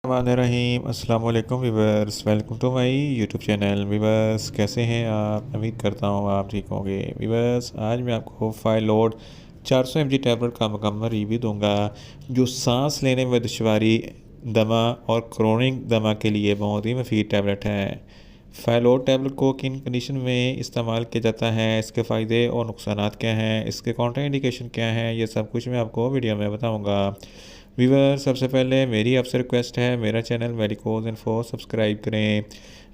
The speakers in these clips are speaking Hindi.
रहीम अस्सलाम वालेकुम viewers, welcome to my YouTube channel. Viewers कैसे हैं आप? उम्मीद करता हूँ आप ठीक होंगे। वीवर्स आज मैं आपको फाइलोड 400 mg टैबलेट का मुकम्मल रिव्यू दूंगा जो सांस लेने में दुश्वारी, दमा और क्रोनिक दमा के लिए बहुत ही मुफीद टैबलेट है। फाइलोड टैबलेट को किन कंडीशन में इस्तेमाल किया जाता है, इसके फ़ायदे और नुकसानात क्या हैं, इसके काउंटर इंडिकेशन क्या हैं, ये सब कुछ मैं आपको वीडियो में बताऊंगा। वीवर सबसे पहले मेरी आपसे रिक्वेस्ट है, मेरा चैनल मेडिकोज इन्फो सब्सक्राइब करें।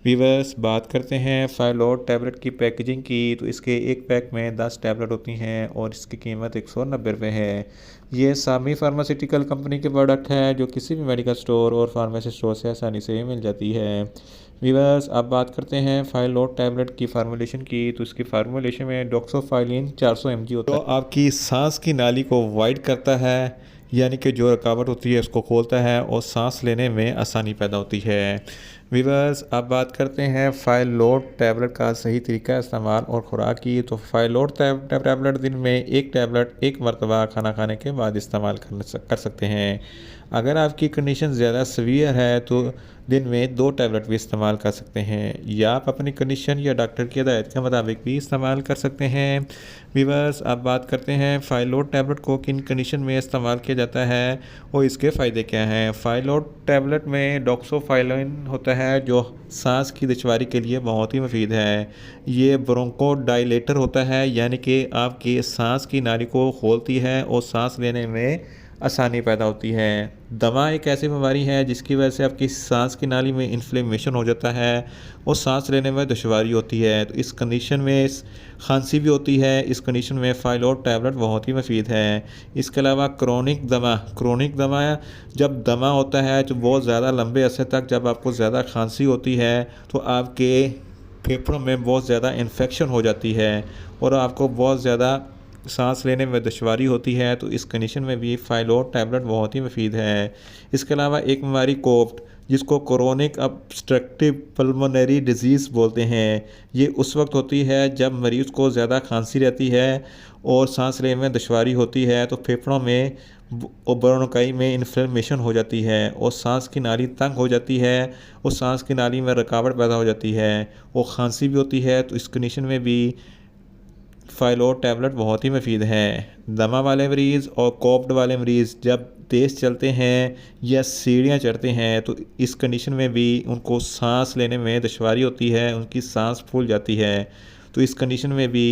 वीवर्स बात करते हैं फाइलोड टैबलेट की पैकेजिंग की, तो इसके एक पैक में 10 टैबलेट होती हैं और इसकी कीमत 190 रुपये है। ये सामी फार्मास्यूटिकल कंपनी के प्रोडक्ट है जो किसी भी मेडिकल स्टोर और फार्मेसी स्टोर से आसानी से मिल जाती है। वीवर्स अब बात करते हैं फाइलोड टैबलेट की फार्मूलेशन की, तो इसकी फार्मूलेशन में डॉक्सोफाइलिन 400 mg होता है जो आपकी सांस की नाली को वाइड करता है, यानी कि जो रुकावट होती है उसको खोलता है और सांस लेने में आसानी पैदा होती है। वीवर्स अब बात करते हैं फाइलोड टैबलेट का सही तरीका इस्तेमाल और खुराक की, तो फाइलोड टैबलेट दिन में एक टैबलेट एक मरतबा खाना खाने के बाद इस्तेमाल कर सकते हैं। अगर आपकी कंडीशन ज़्यादा सीवियर है तो दिन में 2 टैबलेट भी इस्तेमाल कर सकते हैं, या आप अपनी कंडीशन या डॉक्टर की हिदायत के मुताबिक भी इस्तेमाल कर सकते हैं। वीवर्स अब बात करते हैं फाइलोड टैबलेट को किन कंडीशन में इस्तेमाल किया जाता है और इसके फ़ायदे क्या हैं। फाइलोड टैबलेट में डॉक्सोफाइलिन होता है जो सांस की दुश्वारी के लिए बहुत ही मुफीद है। ये ब्रोंकोडाइलेटर होता है, यानी कि आपकी सांस की नाली को खोलती है और सांस लेने में आसानी पैदा होती है। दमा एक ऐसी बीमारी है जिसकी वजह से आपकी सांस की नाली में इन्फ्लेमेशन हो जाता है और सांस लेने में दुश्वारी होती है, तो इस कंडीशन में खांसी भी होती है। इस कंडीशन में फाइलोड टैबलेट बहुत ही मुफीद है। इसके अलावा क्रोनिक दमा जब दमा होता है तो बहुत ज़्यादा लंबे अरसे तक जब आपको ज़्यादा खांसी होती है तो आपके फेफड़ों में बहुत ज़्यादा इन्फेक्शन हो जाती है और आपको बहुत ज़्यादा सांस लेने में दुश्वारी होती है, तो इस कंडीशन में भी फाइलोड टैबलेट बहुत ही मुफीद है। इसके अलावा एक बीमारी कोफ्ट जिसको क्रोनिक ऑब्स्ट्रक्टिव पल्मोनरी डिजीज़ बोलते हैं, ये उस वक्त होती है जब मरीज़ को ज़्यादा खांसी रहती है और सांस लेने में दुश्वारी होती है, तो फेफड़ों में और ब्रोंकाई में इन्फ्लेमेशन हो जाती है और सांस की नाली तंग हो जाती है और सांस की नाली में रुकावट पैदा हो जाती है और खांसी भी होती है, तो इस कंडीशन में भी फाइलोड टैबलेट बहुत ही मुफीद है। दमा वाले मरीज़ और कोफ्ड वाले मरीज़ जब तेज़ चलते हैं या सीढ़ियाँ चढ़ते हैं तो इस कंडीशन में भी उनको सांस लेने में दुश्वारी होती है, उनकी सांस फूल जाती है, तो इस कंडीशन में भी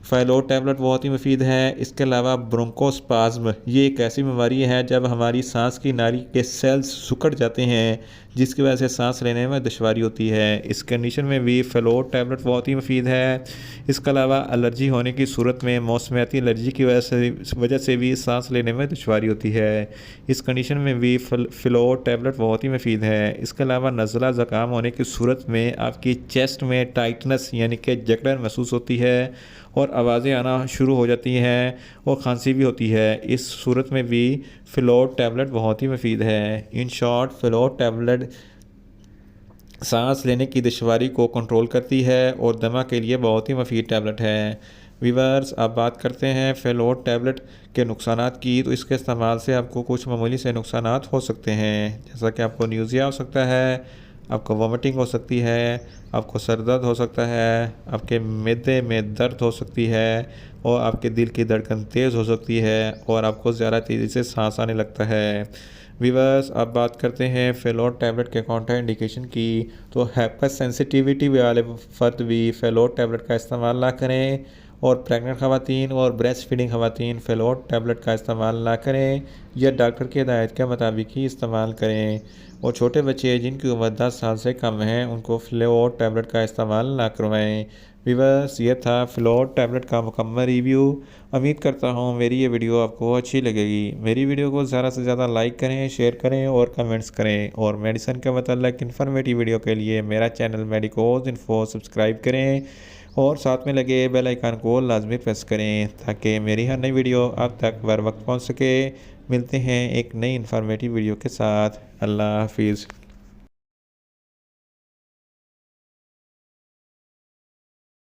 फाइलोड टैबलेट बहुत ही मुफीद है। इसके अलावा ब्रोंकोस्पाज्म ये एक ऐसी बीमारी है जब हमारी सांस की नाली के सेल्स सिकुड़ जाते हैं जिसकी वजह से सांस लेने में दुश्वारी होती है। इस कंडीशन में भी फाइलोड टैबलेट बहुत ही मुफीद है। इसके अलावा एलर्जी होने की सूरत में मौसमियाती एलर्जी की वजह से भी सांस लेने में दुश्वारी होती है। इस कंडीशन में भी फाइलोड टैबलेट बहुत ही मुफीद है। इसके अलावा नज़ला ज़ुकाम होने की सूरत में आपकी चेस्ट में टाइटनेस यानी कि जकड़न महसूस होती है और आवाज़ें आना शुरू हो जाती हैं और खांसी भी होती है, इस सूरत में भी फाइलोड टैबलेट बहुत ही मुफीद है। इन शॉर्ट फाइलोड टैबलेट सांस लेने की दुश्वारी को कंट्रोल करती है और दमा के लिए बहुत ही मुफीद टैबलेट है। वीवर्स अब बात करते हैं फाइलोड टैबलेट के नुकसानात की, तो इसके इस्तेमाल से आपको कुछ मामूली से नुकसानात हो सकते हैं, जैसा कि आपको न्यूज़िया हो सकता है, आपको वॉमिटिंग हो सकती है, आपको सर दर्द हो सकता है, आपके मैदे में दर्द हो सकती है और आपके दिल की धड़कन तेज़ हो सकती है और आपको ज़्यादा तेज़ी से सांस आने लगता है। वीवर्स अब बात करते हैं फाइलोड टैबलेट के काउंटर इंडिकेशन की, तो हाइपर सेंसिटिविटी वाले फ़र्द भी फाइलोड टैबलेट का इस्तेमाल ना करें और प्रेग्नेंट ख़वातीन और ब्रेस्ट फीडिंग ख़वातीन फाइलोड टैबलेट का इस्तेमाल ना करें या डॉक्टर की हिदायत के मुताबिक ही इस्तेमाल करें, और छोटे बच्चे जिनकी उम्र 10 साल से कम है उनको फाइलोड टैबलेट का इस्तेमाल ना करवाएं। वीवर्स ये था फाइलोड टैबलेट का मुकम्मल रिव्यू। उम्मीद करता हूँ मेरी ये वीडियो आपको अच्छी लगेगी। मेरी वीडियो को ज़्यादा से ज़्यादा लाइक करें, शेयर करें और कमेंट्स करें, और मेडिसिन के मतलब इन्फॉर्मेटिव वीडियो के लिए मेरा चैनल मेडिकोज इन्फो सब्सक्राइब करें और साथ में लगे बेल आइकन को लाजमी प्रेस करें ताकि मेरी हर नई वीडियो आप तक बर वक्त पहुँच सके। मिलते हैं एक नई इन्फॉर्मेटिव वीडियो के साथ। अल्लाह हाफिज़।